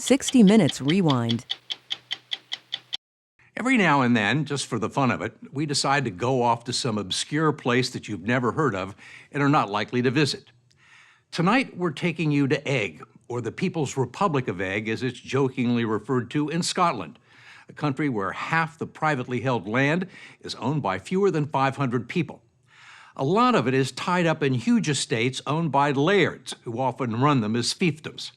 60 Minutes Rewind. Every now and then, just for the fun of it, we decide to go off to some obscure place that you've never heard of and are not likely to visit. Tonight, we're taking you to Eigg, or the People's Republic of Eigg, as it's jokingly referred to, in Scotland, a country where half the privately held land is owned by fewer than 500 people. A lot of it is tied up in huge estates owned by lairds, who often run them as fiefdoms.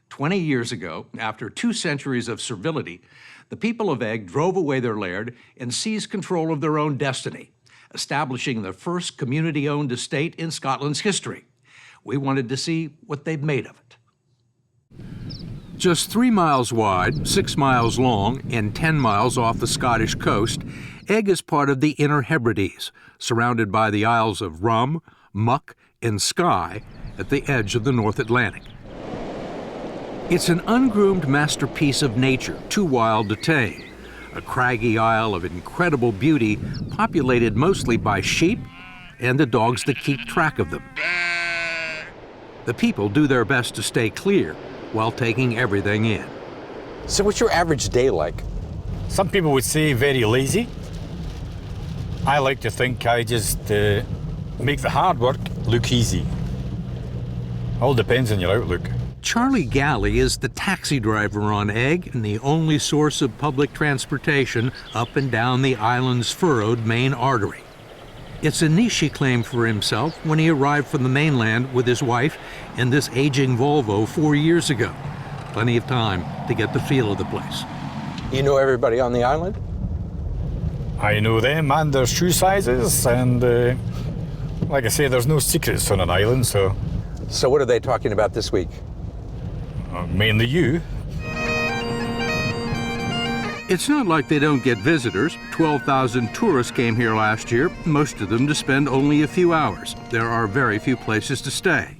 20 years ago, after 2 centuries of servility, the people of Eigg drove away their laird and seized control of their own destiny, establishing the first community-owned estate in Scotland's history. We wanted to see what they've made of it. Just 3 miles wide, 6 miles long, and 10 miles off the Scottish coast, Eigg is part of the Inner Hebrides, surrounded by the Isles of Rum, Muck, and Skye at the edge of the North Atlantic. It's an ungroomed masterpiece of nature, too wild to tame, a craggy isle of incredible beauty populated mostly by sheep and the dogs that keep track of them. The people do their best to stay clear while taking everything in. So what's your average day like? Some people would say very lazy. I like to think I just make the hard work look easy. All depends on your outlook. Charlie Galley is the taxi driver on Eigg and the only source of public transportation up and down the island's furrowed main artery. It's a niche he claimed for himself when he arrived from the mainland with his wife in this aging Volvo 4 years ago. Plenty of time to get the feel of the place. You know everybody on the island? I know them and their shoe sizes, and like I say, there's no secrets on an island, so... So what are they talking about this week? Mainly you. It's not like they don't get visitors. 12,000 tourists came here last year, most of them to spend only a few hours. There are very few places to stay.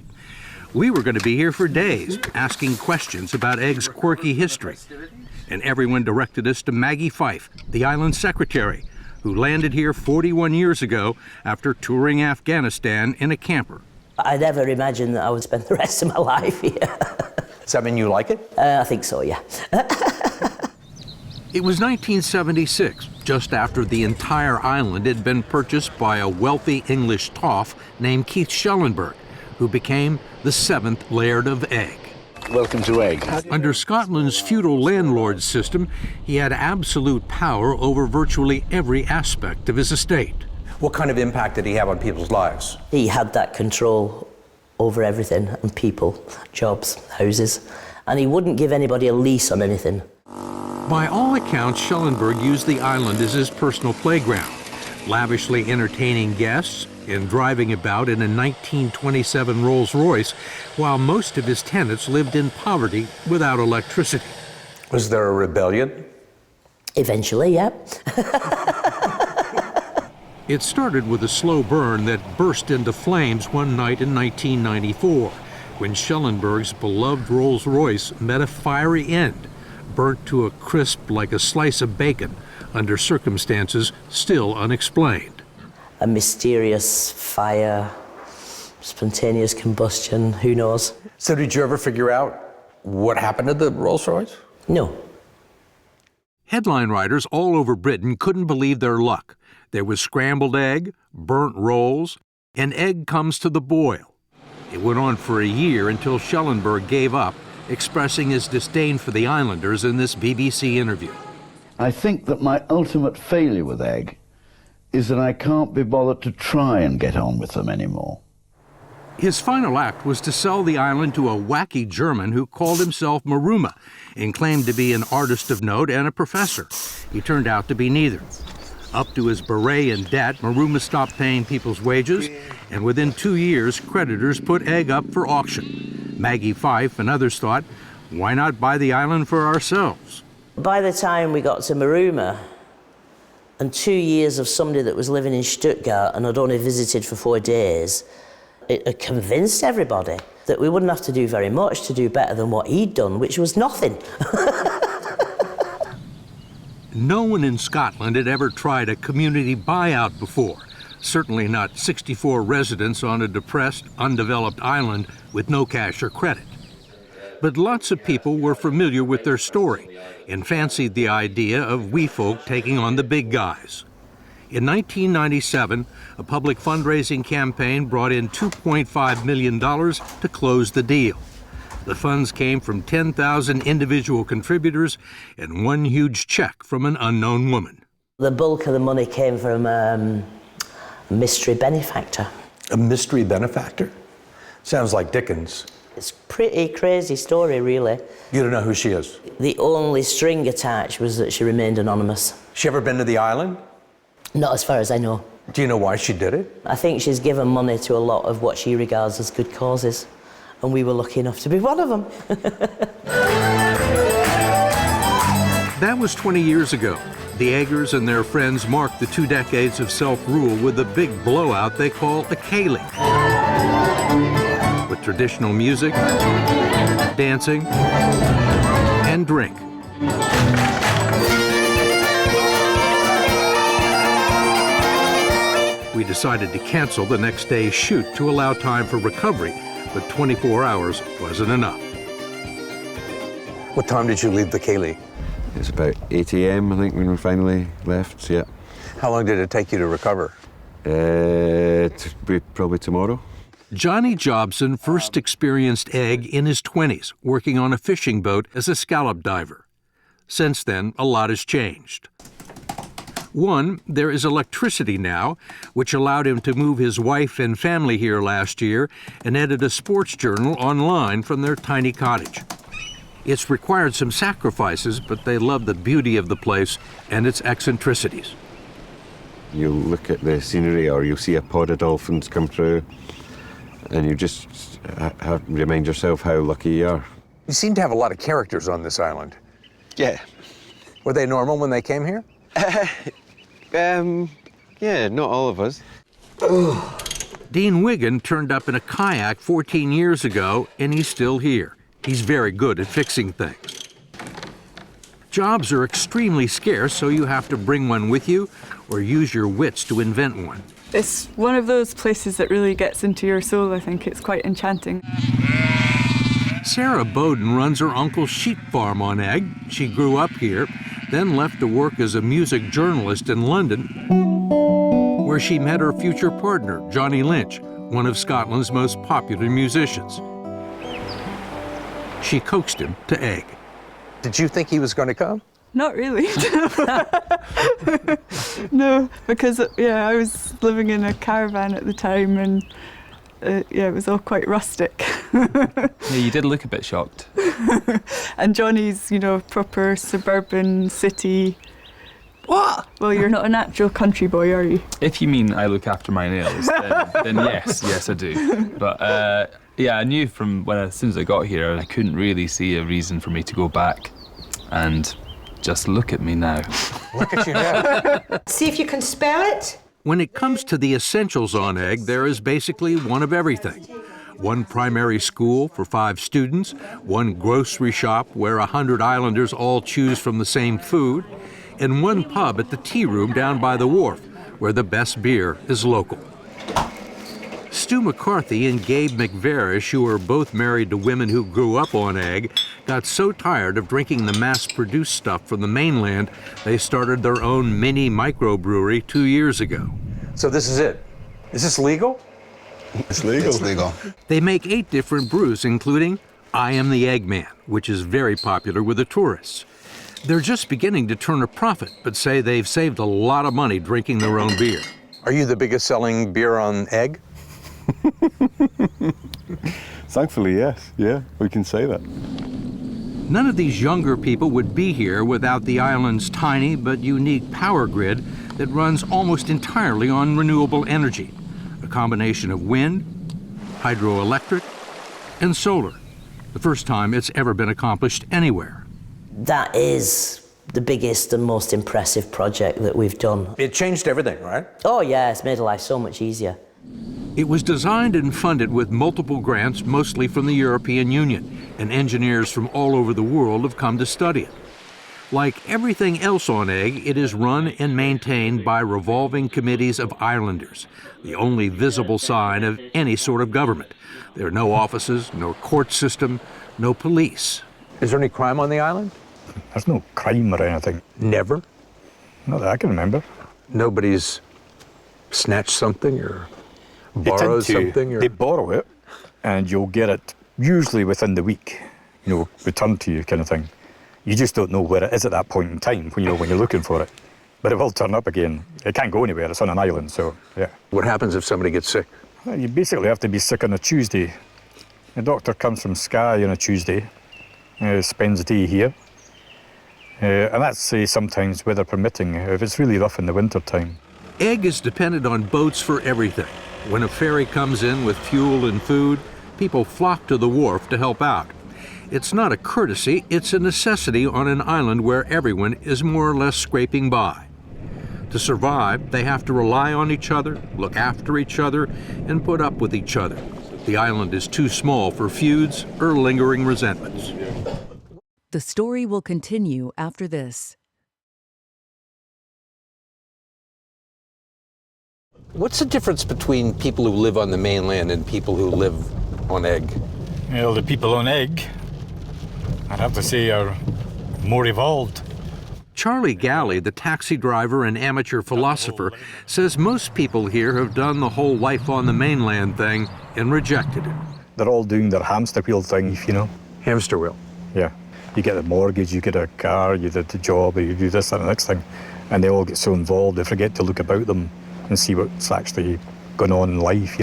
We were going to be here for days, asking questions about Egg's quirky history. And everyone directed us to Maggie Fife, the island secretary, who landed here 41 years ago after touring Afghanistan in a camper. I never imagined that I would spend the rest of my life here. Does that mean you like it? I think so, yeah. It was 1976, just after the entire island had been purchased by a wealthy English toff named Keith Schellenberg, who became the 7th Laird of Eigg. Welcome to Eigg. Under Scotland's feudal landlord system, he had absolute power over virtually every aspect of his estate. What kind of impact did he have on people's lives? He had that control over everything, and people, jobs, houses, and he wouldn't give anybody a lease on anything. By all accounts, Schellenberg used the island as his personal playground, lavishly entertaining guests and driving about in a 1927 Rolls-Royce, while most of his tenants lived in poverty without electricity. Was there a rebellion? Eventually, yeah. It started with a slow burn that burst into flames one night in 1994, when Schellenberg's beloved Rolls-Royce met a fiery end, burnt to a crisp like a slice of bacon under circumstances still unexplained. A mysterious fire, spontaneous combustion, who knows? So did you ever figure out what happened to the Rolls-Royce? No. Headline writers all over Britain couldn't believe their luck. There was scrambled egg, burnt rolls, and egg comes to the boil. It went on for a year until Schellenberg gave up, expressing his disdain for the islanders in this BBC interview. I think that my ultimate failure with Eigg is that I can't be bothered to try and get on with them anymore. His final act was to sell the island to a wacky German who called himself Murrow and claimed to be an artist of note and a professor. He turned out to be neither. Up to his beret in debt, Murrow stopped paying people's wages, and within 2 years, creditors put Eigg up for auction. Maggie Fife and others thought, why not buy the island for ourselves? By the time we got to Murrow, and 2 years of somebody that was living in Stuttgart and had only visited for 4 days, it had convinced everybody that we wouldn't have to do very much to do better than what he'd done, which was nothing. No one in Scotland had ever tried a community buyout before, certainly not 64 residents on a depressed, undeveloped island with no cash or credit. But lots of people were familiar with their story and fancied the idea of wee folk taking on the big guys. In 1997, a public fundraising campaign brought in $2.5 million to close the deal. The funds came from 10,000 individual contributors and one huge check from an unknown woman. The bulk of the money came from a mystery benefactor. A mystery benefactor? Sounds like Dickens. It's a pretty crazy story, really. You don't know who she is? The only string attached was that she remained anonymous. She ever been to the island? Not as far as I know. Do you know why she did it? I think she's given money to a lot of what she regards as good causes, and we were lucky enough to be one of them. That was 20 years ago. The Eggers and their friends marked the 2 decades of self-rule with a big blowout they call a ceilidh, with traditional music, dancing, and drink. We decided to cancel the next day's shoot to allow time for recovery, but 24 hours wasn't enough. What time did you leave the ceilidh? It's about 8 a.m. I think when we finally left, yeah. How long did it take you to recover? Probably tomorrow. Johnny Jobson first experienced Egg in his 20s, working on a fishing boat as a scallop diver. Since then, a lot has changed. One, there is electricity now, which allowed him to move his wife and family here last year and edit a sports journal online from their tiny cottage. It's required some sacrifices, but they love the beauty of the place and its eccentricities. You'll look at the scenery or you'll see a pod of dolphins come through and you just remind yourself how lucky you are. You seem to have a lot of characters on this island. Yeah. Were they normal when they came here? Yeah, not all of us. Dean Wiggin turned up in a kayak 14 years ago, and he's still here. He's very good at fixing things. Jobs are extremely scarce, so you have to bring one with you or use your wits to invent one. It's one of those places that really gets into your soul. I think it's quite enchanting. Sarah Bowden runs her uncle's sheep farm on Egg. She grew up here, then left to work as a music journalist in London, where she met her future partner, Johnny Lynch, one of Scotland's most popular musicians. She coaxed him to Egg. Did you think he was going to come? Not really. No, because I was living in a caravan at the time, and it was all quite rustic. Yeah, you did look a bit shocked. And Johnny's, proper suburban city. What? Well, you're not a natural country boy, are you? If you mean I look after my nails, then yes, I do. But I knew from as soon as I got here, I couldn't really see a reason for me to go back. And just look at me now. Look at you now. See if you can spell it. When it comes to the essentials on Egg, there is basically one of everything. One primary school for 5 students, one grocery shop where 100 islanders all choose from the same food, and one pub at the tea room down by the wharf, where the best beer is local. Stu McCarthy and Gabe McVarish, who are both married to women who grew up on Egg, got so tired of drinking the mass-produced stuff from the mainland, they started their own mini microbrewery 2 years ago. So this is it. Is this legal? It's legal. It's legal. They make 8 different brews, including I Am the Eggman, which is very popular with the tourists. They're just beginning to turn a profit, but say they've saved a lot of money drinking their own beer. Are you the biggest selling beer on Egg? Thankfully, yes. Yeah, we can say that. None of these younger people would be here without the island's tiny but unique power grid that runs almost entirely on renewable energy, a combination of wind, hydroelectric, and solar, the first time it's ever been accomplished anywhere. That is the biggest and most impressive project that we've done. It changed everything, right? Oh yeah, it's made life so much easier. It was designed and funded with multiple grants, mostly from the European Union, and engineers from all over the world have come to study it. Like everything else on Egg, it is run and maintained by revolving committees of islanders, the only visible sign of any sort of government. There are no offices, no court system, no police. Is there any crime on the island? There's no crime or anything. Never. Not that I can remember. Nobody's snatched something or They borrowed tend to- something? Or... They borrow it, and you'll get it usually within the week, returned to you kind of thing. You just don't know where it is at that point in time when you're looking for it. But it will turn up again. It can't go anywhere, it's on an island, so yeah. What happens if somebody gets sick? Well, you basically have to be sick on a Tuesday. The doctor comes from Skye on a Tuesday, spends the day here. And that's sometimes weather permitting, if it's really rough in the winter time. Eigg is dependent on boats for everything. When a ferry comes in with fuel and food, people flock to the wharf to help out. It's not a courtesy, it's a necessity on an island where everyone is more or less scraping by. To survive, they have to rely on each other, look after each other, and put up with each other. The island is too small for feuds or lingering resentments. The story will continue after this. What's the difference between people who live on the mainland and people who live on Eigg? Well, the people on Eigg, I'd have to say, are more evolved. Charlie Galley, the taxi driver and amateur philosopher, says most people here have done the whole life on the mainland thing and rejected it. They're all doing their hamster wheel thing, Hamster wheel. Yeah. You get a mortgage, you get a car, you get a job, or you do this, that, and the next thing. And they all get so involved, they forget to look about them and see what's actually going on in life,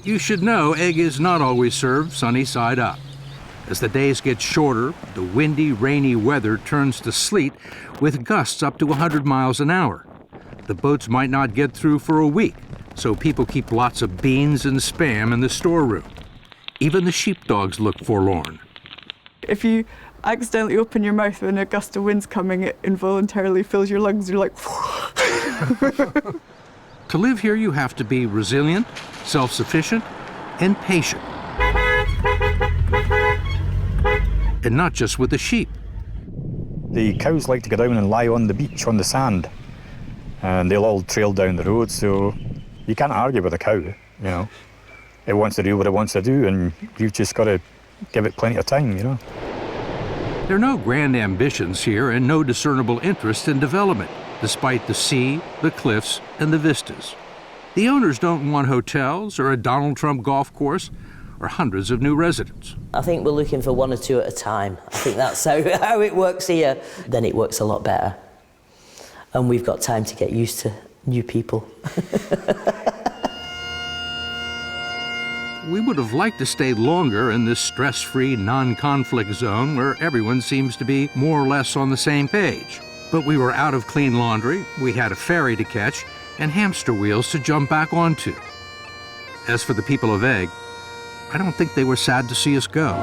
You should know Eigg is not always served sunny side up. As the days get shorter, the windy, rainy weather turns to sleet with gusts up to 100 miles an hour. The boats might not get through for a week, so people keep lots of beans and Spam in the storeroom. Even the sheepdogs look forlorn. If you accidentally open your mouth when a gust of wind's coming, it involuntarily fills your lungs. You're like... To live here, you have to be resilient, self-sufficient, and patient. And not just with the sheep. The cows like to go down and lie on the beach, on the sand. And they'll all trail down the road, so you can't argue with a cow, It wants to do what it wants to do, and you've just got to give it plenty of time, There are no grand ambitions here and no discernible interest in development, despite the sea, the cliffs, and the vistas. The owners don't want hotels or a Donald Trump golf course or hundreds of new residents. I think we're looking for one or two at a time. I think that's how it works here. Then it works a lot better. And we've got time to get used to new people. We would have liked to stay longer in this stress-free, non-conflict zone where everyone seems to be more or less on the same page. But we were out of clean laundry, we had a ferry to catch, and hamster wheels to jump back onto. As for the people of Eigg, I don't think they were sad to see us go.